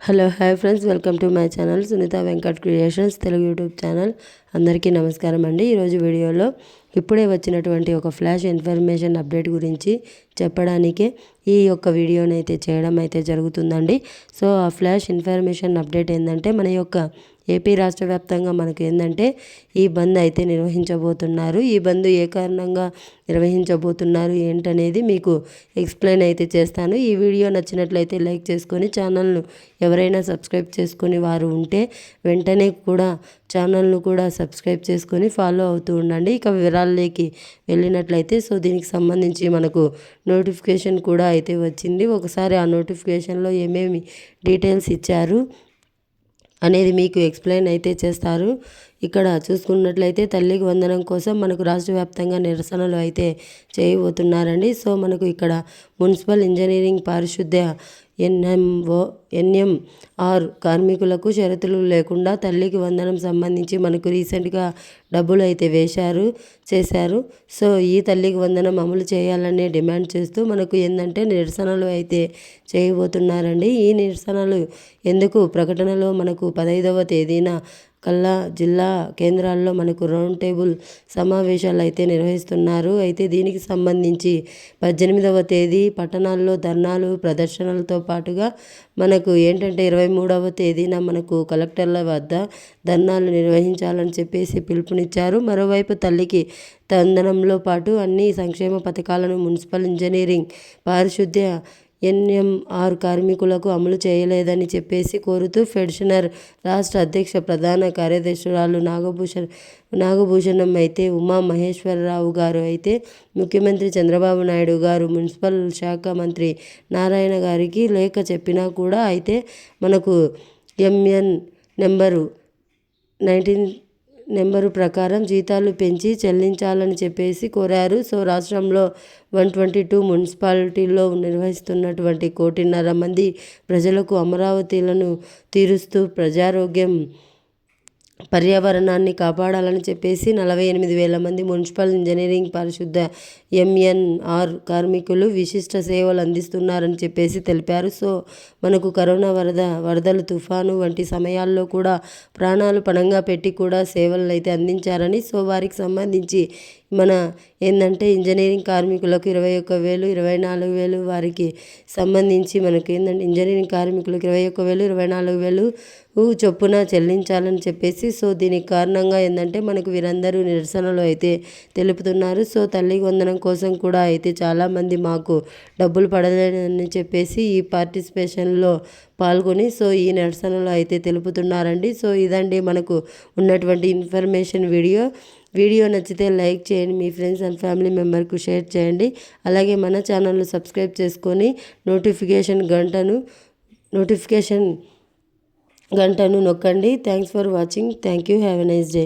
Hello hi friends, welcome to my channel Sunitha Venkat creations Telugu YouTube channel. అందరికీ నమస్కారం అండి. ఈరోజు వీడియోలో ఇప్పుడే వచ్చినటువంటి ఒక ఫ్లాష్ ఇన్ఫర్మేషన్ అప్డేట్ గురించి చెప్పడానికే ఈ యొక్క వీడియోని అయితే చేయడం అయితే జరుగుతుందండి. సో ఆ ఫ్లాష్ ఇన్ఫర్మేషన్ అప్డేట్ ఏంటంటే, మన యొక్క ఏపీ రాష్ట్ర వ్యాప్తంగా మనకు ఏంటంటే ఈ బంద్ అయితే నిర్వహించబోతున్నారు. ఈ బంద్ ఏ కారణంగా నిర్వహించబోతున్నారు ఏంటనేది మీకు ఎక్స్ప్లెయిన్ అయితే చేస్తాను. ఈ వీడియో నచ్చినట్లయితే లైక్ చేసుకొని ఛానల్ను ఎవరైనా సబ్స్క్రైబ్ చేసుకొని వారు ఉంటే వెంటనే కూడా ఛానల్ను కూడా సబ్స్క్రైబ్ చేసుకొని ఫాలో అవుతూ ఉండండి. ఇక వివరాల్లోకి వెళ్ళినట్లయితే, సో దీనికి సంబంధించి మనకు నోటిఫికేషన్ కూడా అయితే వచ్చింది. ఒకసారి ఆ నోటిఫికేషన్లో ఏమేమి డీటెయిల్స్ ఇచ్చారు అనేది మీకు ఎక్స్ప్లెయిన్ అయితే చేస్తారు. ఇక్కడ చూసుకున్నట్లయితే తల్లికి వందనం కోసం మనకు రాష్ట్ర వ్యాప్తంగా నిరసనలు అయితే చేయబోతున్నారండి. సో మనకు ఇక్కడ మున్సిపల్ ఇంజనీరింగ్ పారిశుద్ధ్య ఎన్ఎంఆర్ కార్మికులకు షరతులు లేకుండా తల్లికి వందనం సంబంధించి మనకు రీసెంట్గా డబ్బులు అయితే చేశారు. సో ఈ తల్లికి వందనం అమలు చేయాలనే డిమాండ్ చేస్తూ మనకు ఏంటంటే నిరసనలు అయితే చేయబోతున్నారండి. ఈ నిరసనలు ఎందుకు ప్రకటనలో మనకు 15వ తేదీన కల్లా జిల్లా కేంద్రాల్లో మనకు రౌండ్ టేబుల్ సమావేశాలు అయితే నిర్వహిస్తున్నారు. అయితే దీనికి సంబంధించి 18వ తేదీ పట్టణాల్లో ధర్నాలు ప్రదర్శనలతో పాటుగా మనకు ఏంటంటే 23వ తేదీన మనకు కలెక్టర్ల వద్ద ధర్నాలు నిర్వహించాలని చెప్పేసి పిలుపునిచ్చారు. మరోవైపు తల్లికి వందనంలో పాటు అన్ని సంక్షేమ పథకాలను మున్సిపల్ ఇంజనీరింగ్ పారిశుద్ధ్య ఎన్ఎంఆర్ కార్మికులకు అమలు చేయలేదని చెప్పేసి కోరుతూ ఫెడరేషన్ రాష్ట్ర అధ్యక్ష ప్రధాన కార్యదర్శురాలు నాగభూషణం అయితే ఉమా మహేశ్వరరావు గారు అయితే ముఖ్యమంత్రి చంద్రబాబు నాయుడు గారు మున్సిపల్ శాఖ మంత్రి నారాయణ గారికి లేఖ చెప్పినా కూడా అయితే మనకు ఎంఎన్ నెంబరు ప్రకారం జీతాలు పెంచి చెల్లించాలని చెప్పేసి కోరారు. సో రాష్ట్రంలో 122 మున్సిపాలిటీల్లో నిర్వహిస్తున్నటువంటి 1.5 కోటి మంది ప్రజలకు అమరావతిలను తీరుస్తూ ప్రజారోగ్యం పర్యావరణాన్ని కాపాడాలని చెప్పేసి 48,000 మంది మున్సిపల్ ఇంజనీరింగ్ పారిశుద్ధ ఎంఎన్ఆర్ కార్మికులు విశిష్ట సేవలు అందిస్తున్నారని చెప్పేసి తెలిపారు. సో మనకు కరోనా వరదలు తుఫాను వంటి సమయాల్లో కూడా ప్రాణాలు పణంగా పెట్టి కూడా సేవలను అయితే అందించారని, సో వారికి సంబంధించి మన ఏంటంటే ఇంజనీరింగ్ కార్మికులకు 21,000 24,000 వారికి సంబంధించి మనకు ఏంటంటే ఇంజనీరింగ్ కార్మికులకు 21,000 24,000 చొప్పున చెల్లించాలని చెప్పేసి, సో దీనికి కారణంగా ఏంటంటే మనకు వీరందరూ నిరసనలు అయితే తెలుపుతున్నారు. సో తల్లికి వందనం కోసం కూడా అయితే చాలామంది మాకు డబ్బులు పడలేదని చెప్పేసి ఈ పార్టిసిపేషన్లో పాల్గొని సో ఈ నిరసనలు అయితే తెలుపుతున్నారండి. సో ఇదండి మనకు ఉన్నటువంటి ఇన్ఫర్మేషన్. వీడియో నచ్చితే లైక్ చేయండి, మీ ఫ్రెండ్స్ అండ్ ఫ్యామిలీ మెంబర్కు షేర్ చేయండి. అలాగే మన ఛానల్ను సబ్స్క్రైబ్ చేసుకొని నోటిఫికేషన్ గంటను నొక్కండి. Thanks for watching. Thank you. Have a nice day.